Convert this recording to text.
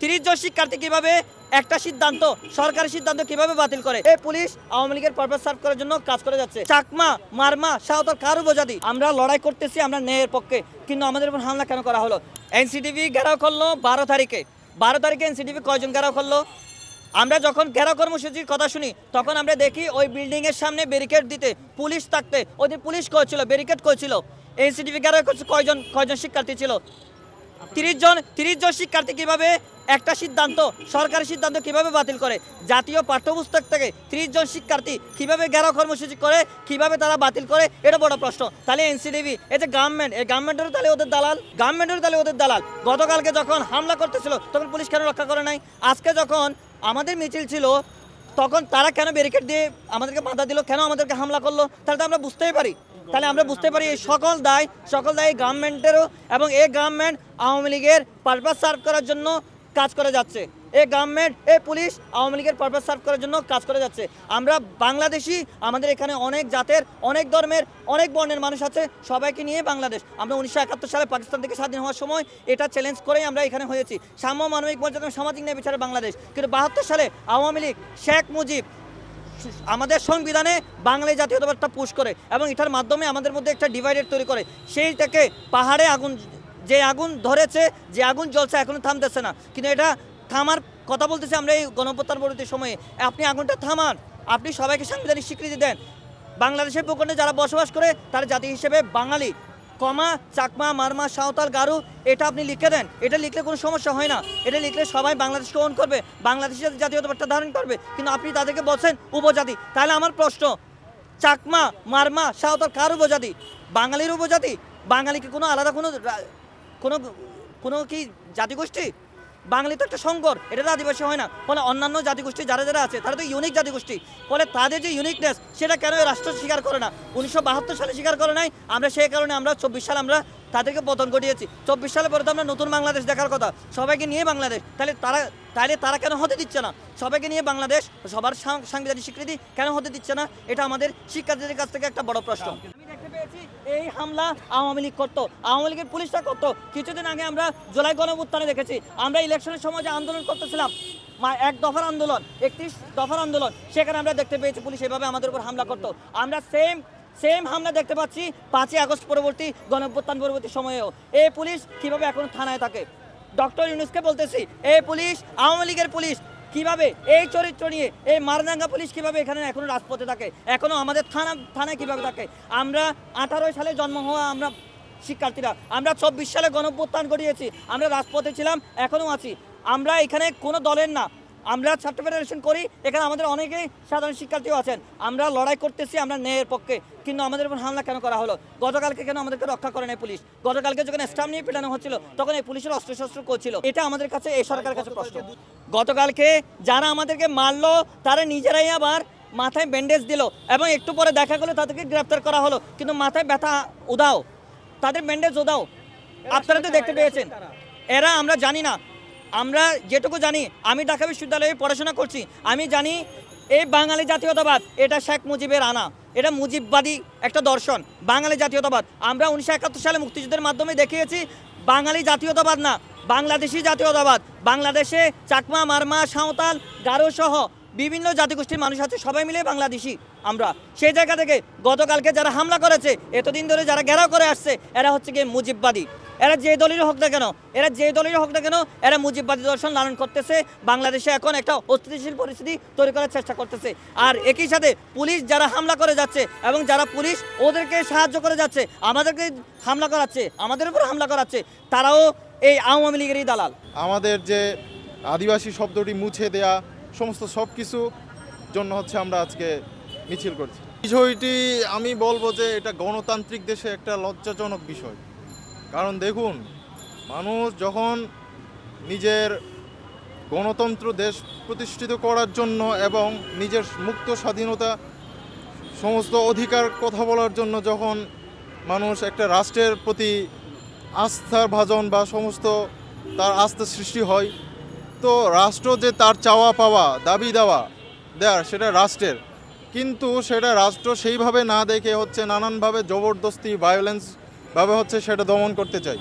30 জন শিক্ষার্থী কিভাবে একটা সিদ্ধান্ত সরকারি সিদ্ধান্ত কিভাবে বাতিল করে এই পুলিশ আওয়ামী লীগের পারপাস সার্ভ করার জন্য কাজ করে যাচ্ছে। চাকমা মারমা সাঁওতাল কারো বোঝাদি আমরা লড়াই করতেছি, আমরা ন্যায়ের পক্ষে, কিন্তু আমাদের উপর হামলা কেন করা হলো? এনসিটিভি ঘেরাও করলো 12 তারিখে এনসিটিভি কয়জন ঘেরাও করলো? আমরা যখন ঘেরাও কর্মসূচির কথা শুনি তখন আমরা দেখি ওই বিল্ডিং এর সামনে ব্যারিকেড দিতে পুলিশ থাকতে, ওদের পুলিশ করেছিল, ব্যারিকেড করেছিল। এনসিটিভি ঘেরাও করছে কয়জন শিক্ষার্থী ছিল? 30 জন শিক্ষার্থী কিভাবে একটা সিদ্ধান্ত সরকারি সিদ্ধান্ত কিভাবে বাতিল করে? জাতীয় পাঠ্যপুস্তক থেকে 30 জন শিক্ষার্থী কিভাবে ঘেরাও কর্মসূচি করে, কিভাবে তারা বাতিল করে, এটা বড় প্রশ্ন। তাহলে এনসিটিভি এই যে গভর্নমেন্ট, এই গভর্নমেন্টেরও তাহলে ওদের দালাল। গতকালকে যখন হামলা করতেছিল তখন পুলিশ কেন রক্ষা করে নাই? আজকে যখন আমাদের মিছিল ছিল তখন তারা কেন ব্যারিকেড দিয়ে আমাদেরকে বাধা দিল, কেন আমাদেরকে হামলা করলো? তাহলে তো আমরা বুঝতেই পারি এই সকল দায় গভর্নমেন্টেরও, এবং এই গভর্নমেন্ট আওয়ামী লীগের পারপাস সার্ভ করার জন্য কাজ করে যাচ্ছে। এই গভর্নমেন্ট, এই পুলিশ আওয়ামী লীগের পারপাস সার্ভ করার জন্য কাজ করে যাচ্ছে। আমরা বাংলাদেশি, আমাদের এখানে অনেক জাতের, অনেক ধর্মের, অনেক বর্ণের মানুষ আছে, সবাইকে নিয়ে বাংলাদেশ। আমরা 1971 সালে পাকিস্তান থেকে স্বাধীন হওয়ার সময় এটা চ্যালেঞ্জ করেই আমরা এখানে হয়েছি, সাম্য, মানবিক মর্যাদা, সামাজিক ন্যায় বিচারে বাংলাদেশ। কিন্তু 72 সালে আওয়ামী লীগ, শেখ মুজিব আমাদের সংবিধানে বাঙালি জাতীয়তাবাদটা পুশ করে এবং এটার মাধ্যমে আমাদের মধ্যে একটা ডিভাইডেড তৈরি করে। সেই থেকে পাহাড়ে যে আগুন ধরেছে, যে আগুন জ্বলছে, এখনো থামতেছে না। কিন্তু এটা থামার কথা বলতেছি আমরা এই গণঅভ্যুত্থান পরবর্তী সময়ে। আপনি আগুনটা থামান, আপনি সবাইকে সাংবিধানিক স্বীকৃতি দেন। বাংলাদেশের ভূখণ্ডে যারা বসবাস করে তারা জাতি হিসেবে বাঙালি, চাকমা মারমা সাঁওতাল গারো, এটা আপনি লিখে দেন। এটা লিখলে কোনো সমস্যা হয় না। এটা লিখলে সবাই বাংলাদেশকে ওন করবে, বাংলাদেশের জাতীয়তাবাদটা ধারণ করবে। কিন্তু আপনি তাদেরকে বলছেন উপজাতি। তাহলে আমার প্রশ্ন, চাকমা মারমা সাঁওতাল কার উপজাতি? বাঙালির উপজাতি? বাঙালি কি কোনো আলাদা কোনো কি জাতিগোষ্ঠী? বাঙালি তো একটা সংকর, এটা তো আদিবাসী হয় না। ফলে অন্যান্য জাতিগোষ্ঠী যারা আছে তারা তো ইউনিক জাতিগোষ্ঠী। ফলে তাদের যে ইউনিকনেস সেটা কেন রাষ্ট্র স্বীকার করে না? 1972 সালে স্বীকার করে নাই, আমরা সেই কারণে আমরা 24 সালে আমরা তাদেরকে পতন ঘটিয়েছি। 24 সালে পরে তো আমরা নতুন বাংলাদেশ দেখার কথা, সবাইকে নিয়ে বাংলাদেশ। তাহলে তারা কেন হতে দিচ্ছে না? সবাইকে নিয়ে বাংলাদেশ, সবার সাংবিধানিক স্বীকৃতি কেন হতে দিচ্ছে না? এটা আমাদের শিক্ষার্থীদের কাছ থেকে একটা বড় প্রশ্ন। আমি দেখতে পেয়েছি এই হামলা আওয়ামী লীগ করতো, আওয়ামী লীগের পুলিশরা করতো। কিছুদিন আগে আমরা জুলাই গণঅভ্যুত্থানে দেখেছি, আমরা ইলেকশনের সময় যে আন্দোলন করতেছিলাম, 1 দফার আন্দোলন, 31 দফার আন্দোলন, সেখানে আমরা দেখতে পেয়েছি পুলিশ এভাবে আমাদের উপর হামলা করতো। আমরা সেম হামলা দেখতে পাচ্ছি 5ই আগস্ট পরবর্তী গণঅভ্যুত্থান পরবর্তী সময়েও। এই পুলিশ কিভাবে এখন থানায় থাকে? ডক্টর ইউনূসকে বলতেছি, এই পুলিশ আওয়ামী লীগের পুলিশ কিভাবে এই চরিত্র নিয়ে, এই মারদাঙ্গা পুলিশ কিভাবে এখানে এখনো রাজপথে থাকে, এখনো আমাদের থানায় কিভাবে থাকে? আমরা 18 সালে জন্ম হওয়া আমরা শিক্ষার্থীরা, আমরা 24 সালে গণঅভ্যুত্থান ঘটিয়েছি, আমরা রাজপথে ছিলাম, এখনো আছি। আমরা এখানে কোনো দলের না, আমরা ছাত্র ফেডারেশন করি, এখানে আমাদের অনেকেই সাধারণ শিক্ষার্থীও আছেন। আমরা লড়াই করতেছি, আমরা ন্যায়ের পক্ষে, কিন্তু আমাদের উপর হামলা কেন করা হলো? গতকালকে কেন আমাদেরকে রক্ষা করে নাই পুলিশ? গতকালকে যখন স্টাম্প নিয়ে পেটানো হচ্ছিল তখন এই পুলিশের অস্ত্রশস্ত্র করছিল। এটা আমাদের কাছে, এই সরকারের কাছে প্রশ্ন। গতকালকে যারা আমাদেরকে মারলো তারা নিজেরাই আবার মাথায় ব্যান্ডেজ দিল এবং একটু পরে দেখা গেলো তাদেরকে গ্রেপ্তার করা হলো, কিন্তু মাথায় ব্যথা উদাও, তাদের ব্যান্ডেজ উদাও। আপনারা তো দেখতে পেয়েছেন। এরা আমরা জানি না, আমরা যেটুকু জানি, আমি ঢাকা বিশ্ববিদ্যালয়ে পড়াশোনা করছি, আমি জানি এই বাঙালি জাতীয়তাবাদ এটা শেখ মুজিবের আনা, এটা মুজিববাদী একটা দর্শন, বাঙালি জাতীয়তাবাদ। আমরা 1971 সালে মুক্তিযুদ্ধের মাধ্যমে দেখিয়েছি বাঙালি জাতীয়তাবাদ না, বাংলাদেশি জাতীয়তাবাদ। বাংলাদেশে চাকমা মারমা সাঁওতাল গারো সহ বিভিন্ন জাতিগোষ্ঠীর মানুষ আছে, সবাই মিলে বাংলাদেশি। আমরা সেই জায়গা থেকে গতকালকে যারা হামলা করেছে, এতদিন ধরে যারা ঘেরাও করে আসছে, এরা হচ্ছে গিয়ে মুজিববাদী। এরা যে দলেরই হোক না কেন, এরা মুজিববাদী দর্শন লালন করতেছে। বাংলাদেশে এখন একটা অস্থিতিশীল পরিস্থিতি তৈরি করার চেষ্টা করতেছে। আর একই সাথে পুলিশ যারা হামলা করে যাচ্ছে এবং যারা পুলিশ ওদেরকে সাহায্য করে যাচ্ছে, আমাদেরকে হামলা করাচ্ছে, আমাদের উপর হামলা করাচ্ছে, তারাও এই আওয়ামী লীগেরই দালাল। আমাদের যে আদিবাসী শব্দটি মুছে দেয়া, সমস্ত সব কিছু জন্য হচ্ছে আমরা আজকে মিছিল করছি। বিষয়টি আমি বলবো যে এটা গণতান্ত্রিক দেশে একটা লজ্জাজনক বিষয়। কারণ দেখুন, মানুষ যখন নিজের গণতন্ত্র দেশ প্রতিষ্ঠিত করার জন্য এবং নিজের মুক্ত স্বাধীনতা সমস্ত অধিকার কথা বলার জন্য যখন মানুষ একটা রাষ্ট্রের প্রতি আস্থার ভাজন বা সমস্ত তার আস্থা সৃষ্টি হয়, তো রাষ্ট্র যে তার চাওয়া পাওয়া দাবি দেওয়ার সেটা রাষ্ট্রের, কিন্তু সেটা রাষ্ট্র সেইভাবে না দেখে হচ্ছে নানানভাবে জবরদস্তি ভায়োলেন্স ভাবে হচ্ছে সেটা দমন করতে চাই।